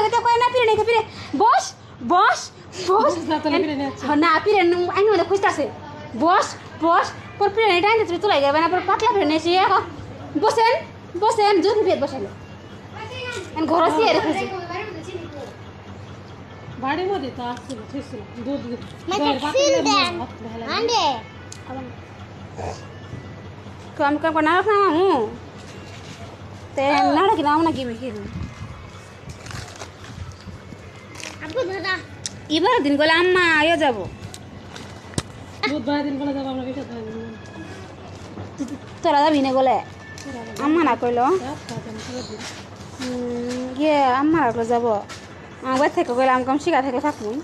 তো কয় না পিরে নেই পিরে বস বস বস না পিরে আইন মধ্যে খুঁজতেছে বস বস পর পিরে নেই টাইম তুমি তোলাই যাবে না পর পাতলা পিরে নেছি বসেন বসেন জোর ভেদ বসালে ঘর আসি রেখেছি বাড়ির মধ্যে তো আসছিল দুধ আমি কাম না রাখ না মামু তে না রাখি না নাকি মেখে এবার দিন গেলে আম্মা আয়ো যাবো দুধ বাড়ি দিন বলে যাবো আমরা বেশি তোরা যাবি না গেলে আম্মা না কইলো গিয়ে আম্মা রাখলো যাবো আমার বাড়ি থেকে গেলে আমি কম শিখা থেকে থাকুন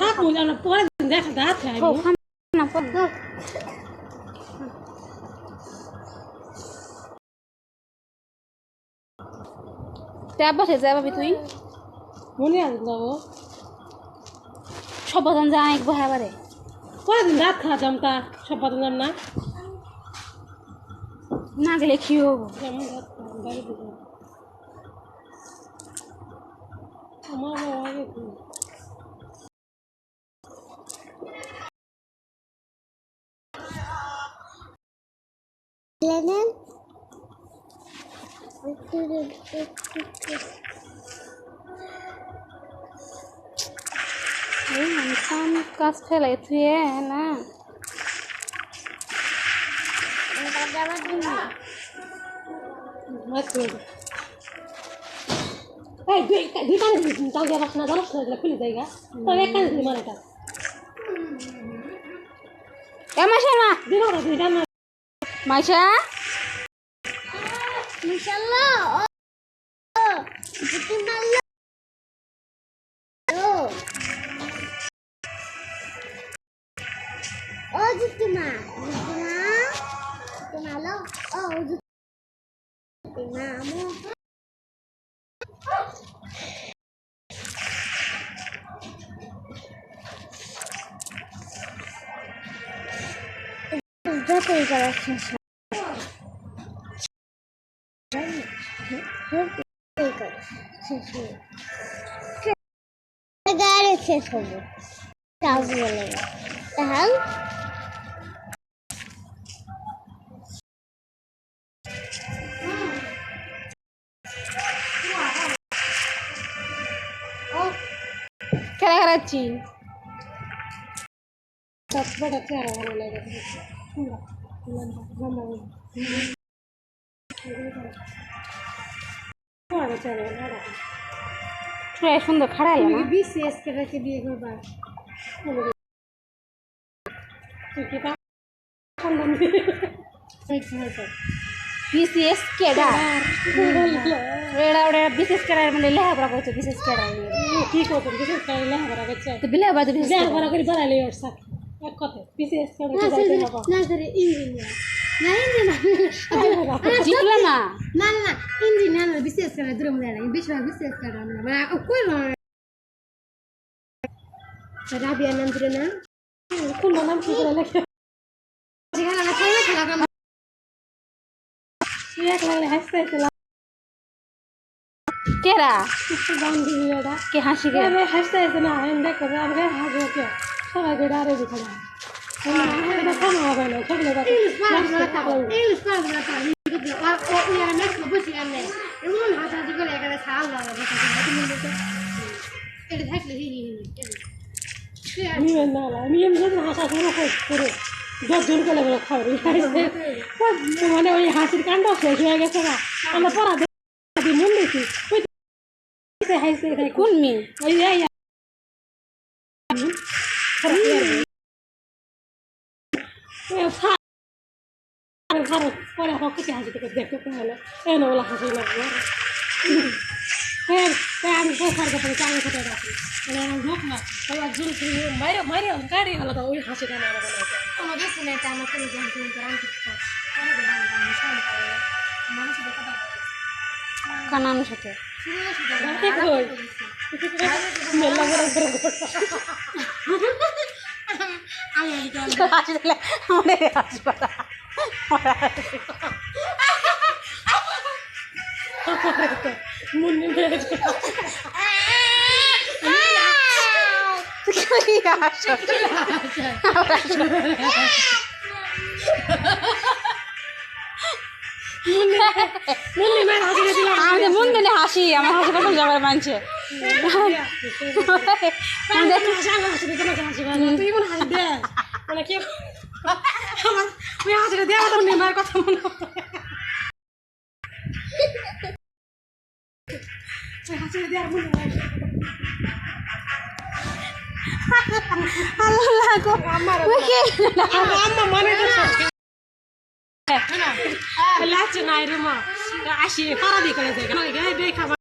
থাকুন আমরা পরে দিন দেখা যাচ্ছে ট্যাব বসে যাবি তুই মনে আছে যাবো সব বাজন যা এক বহে বারে পরে দিন রাত খাওয়া যাম তা সব বাদ যাম না না গেলে কি হবো যেমন রাত খাওয়া বাড়ি দিবো আমার আগে इंसान काज फैलाई थी है ना माशा Oh, Jutima. Jutima lo. Oh, Jutima mo. Jatuh ke atas. Negara sesuatu. Tahu boleh. Tahu? क्या कराची बड़ा प्यारा वाला लगा थोड़ा सुंदर खड़ा है ना बीसीएस करके दिए गए बात क्योंकि बात बीसीएस केडा रेडा रेडा बीसीएस केडा মানে লেখাপড়া করছে बीसीएस কেডা কি করতে बीसीएस কেডা লেখাপড়া করছে তো বিলেবা তো লেখাপড়া করে বাড়াইলে ওর সাথে এক কথা बीसीएस কেডা যাইতে হবে না স্যার ইঞ্জিনিয়ার না ইঞ্জিনিয়ার ডিপ্লোমা না না না ইঞ্জিনিয়ার না বিসিএস কেডা দূরে মনে নাই বেশিরভাগ বিসিএস কেডা না মানে কই রাবিয়া নাম দিলে না কোন নাম কি করে লেখে যেখানে না খেলা খেলা এক লাগলে হাসতে কেরা বান্ধবী ওটা কে হাসি কে আমি হাসতে না আমি দেখো আমাকে হাসবে কে সবাই করে আরে দিখা না এটা কেন হবে না ছোট লোক ইংলিশ পারবে না ও ইয়ার না খুব বেশি গান নেই এমন হাসা দিকে এখানে ছাল লাগা দেখো তুমি বলতে এটা থাকলে হি আমি না আমি এমনি হাসা শুরু করে দশজন করে খাওয়ারি মানে ওই হাসির কাণ্ড শেষ হয়ে গেছে না আমরা পড়া দেখি মন দেখি হাসতে কোন মি ওই পরে হকে হাসি থেকে দেখতে হলো এনে ওলা হাসি লাগবে আমি পোখার কথা চাই খেতে রাখি ঢোক না মাইরে মাইরে গাড়ি হলো তো ওই হাসি গান আমাদের সিনেটা আমার কোনো জানতে করান ঠিক কানানোর সাথে মেলা বড় হাসি দিলে আমাদের হাসপাতাল মুন্নি মেরে মুন্নি মেরে হাসি দিলাম আমি মন দিলে হাসি আমার হাসি প্রথম জগৎ মানছে তুই মনে হাসি দে মানে কি আমার ওই হাসিটা দেওয়া তো নেমার কথা মনে হাসিটা দেওয়ার মনে হয় আল্লাহ গো আম্মা মনে লাগছে নাই রে মা আসি পাড়া দিয়ে করে দেয় দেখ খাবার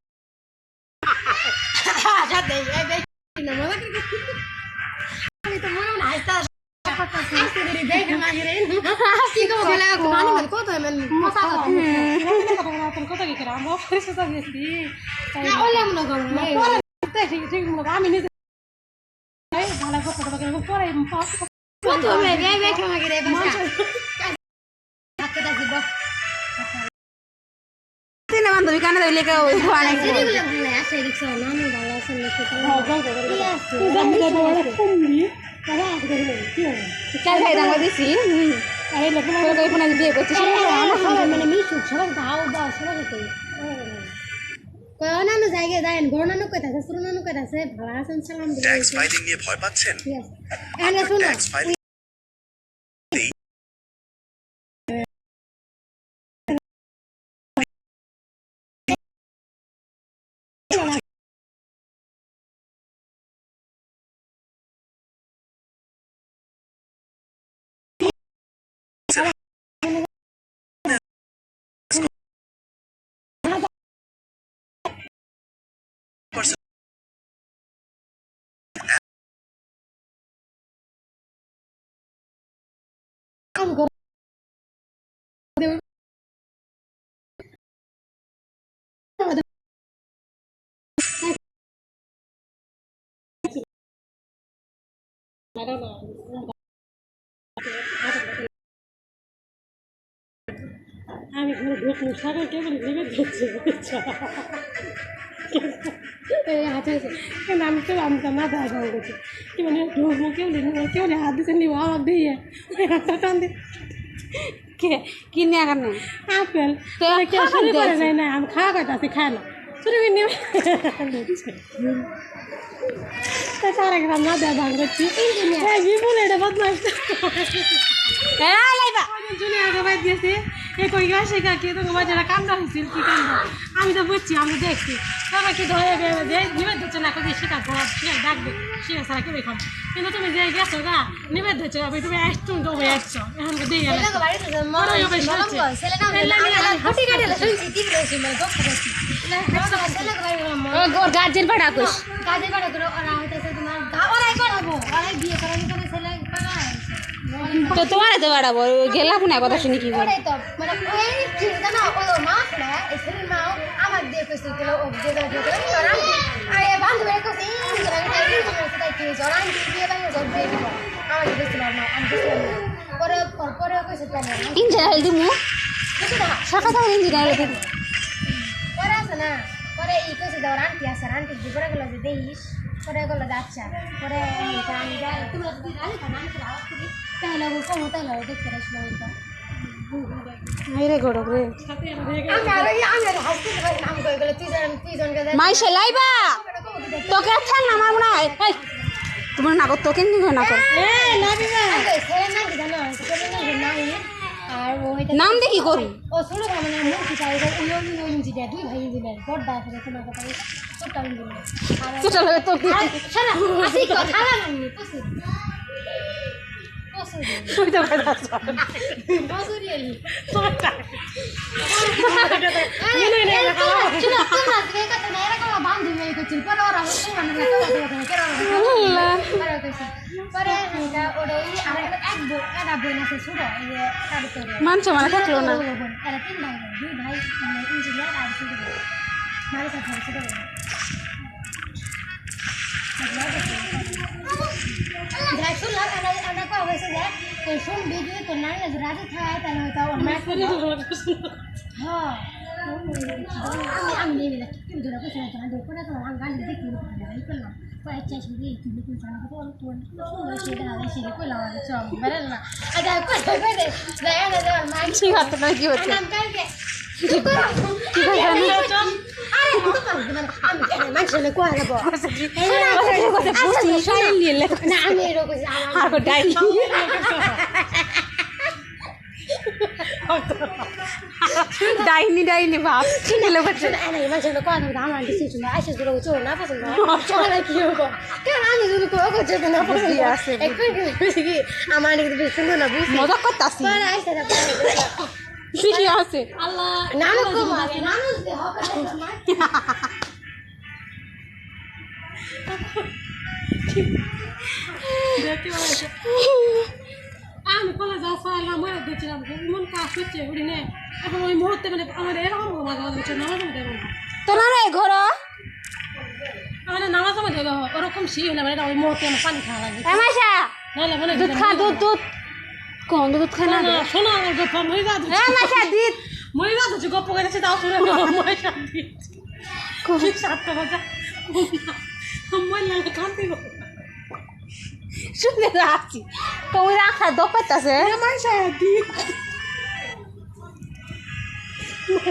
আমি তো মনে মনে হাসতে কত কথা কি করে আমরা পরিষ্কার গেছি আমি নিজে ভালো কথা পরে বান্ধবী কানে দিলে দিছি বিয়ে করছি মানে মিশুক সবাই দাও দাও সবাই নানু জায়গায় দেন ঘর নানু কই আছে ছোট নানু কই আছে ভালো আছেন সালাম দিই ট্যাক্স ফাইলিং নিয়ে ভয় পাচ্ছেন এনে শুনো ট্যাক্স ফাইলিং আমি ঘরে ঢুকলো সাগর কেবল ভেবে ধরছে আমি কেউ আমি তো মাথা আসা করছি কি মানে ঢুকবো কেউ হাত দিচ্ছে নিব আমার দিয়ে টান দিয়ে কিনে এখন আপেল শুরু করে নাই না আমি খাওয়া খাইতে খায় না শুরু করে নিবে সারা গ্রাম না দেওয়া ভাঙ করছি বিপুল এটা বদমাস চলে আগে বাদ দিয়েছে এ কই গেছে কাকি তো বাজারে কান্দা হয়েছিল কি কান্দা আমি তো বুঝছি আমি দেখছি বাবা কি ধরে নিবে দিচ্ছে না কদি শিখা ধরা শিখা ডাকবে শিখা সারা কি দেখাম কিন্তু তুমি যে গেছো গা নিবে দিচ্ছ আমি তুমি আসছো তো আসছো এখন দিয়ে গেলে গার্জেন পাঠা কইস তো তোমার তো বাড়াবো গেলা কোন কথা শুনি কি করে ইঞ্জিনিয়ার দিমু শাখা তো ইঞ্জিনিয়ার দিমু পরে আছে না পরে ই কইছে দাও আন্টি আছে আন্টি পরে গেল যে দেইস পরে গেল যাচ্ছে পরে আমি যাই তুমি যদি রাজি থাকো আমি তো আওয়াজ করি তাহলে ও কোন তাহলে দেখতে আসলো ওইটা মেরে গড়ক রে আমি হাসতে পারি নাম কই গেল তুই জনকে মাই সেলাইবা তোকে ঠ্যাং না মারবো না এই তোমার নাগর তোকে নি না কর এই লাবিবা ছেলে না কি জানো ছেলে না নাই আর ওইটা নাম দিয়ে কি করি ও ছোট ভাই মানে মুখি চাই ওই ইঞ্জিনিয়ার দুই ভাই ইঞ্জিনিয়ার বড়দা আছে তোমার কথা ছোট ইঞ্জিনিয়ার তো চলো তো শোনা আসি কথা না পছন্দ শুইতে কথা বাসুরিয়ালি তোটা মানছো মানে থাকলো না শুনবি যদি তোর নারী রাজি থাকে তাহলে হয়তো হ্যাঁ আমি নেই না তুমি ধরে কইছ না ধরে করে তো আমি গান দেখি এই করলাম কয়েক চাই শুধু এই তুমি কইছ না তো তো সেটা হবে সেটা কইলাম আমি সব বেরে না আগে কই কই দে যায় না যায় মাই কি হচ্ছে না কি হচ্ছে নাম কালকে ডাইনি ডাইনি ভাব কিনে বলছে আমার বেশি সুন্দর না বুঝছি মজা করতাছি কি আছে আল্লাহ নানক নানক দেখতে পাচ্ছি আমি কলেজ আসলাম মনে দিয়েছিলাম এমন কাজ হচ্ছে উড়ি নে এখন ওই মুহূর্তে মানে আমাদের এরকম মাঝে মাঝে হচ্ছে নামাজ আমি দেবো না তোরা রে ঘর আমাদের নামাজ আমি দেবো ওরকম শি হলে মানে ওই মুহূর্তে আমার পানি খাওয়া লাগবে মাসা নাহলে মানে দুধ খা দুধ দুধ কোন দুধ খা না শোনো আমার গপ্প মরে যা মাসা দিত মরে যা হচ্ছে গপ্প করেছে তাও শুনে মরে যা ঠিক 7টা বাজে মই লাগে কান্তি গো শুনে রাখছি তুমি রাখা দোপাইতাছে মাসা দিত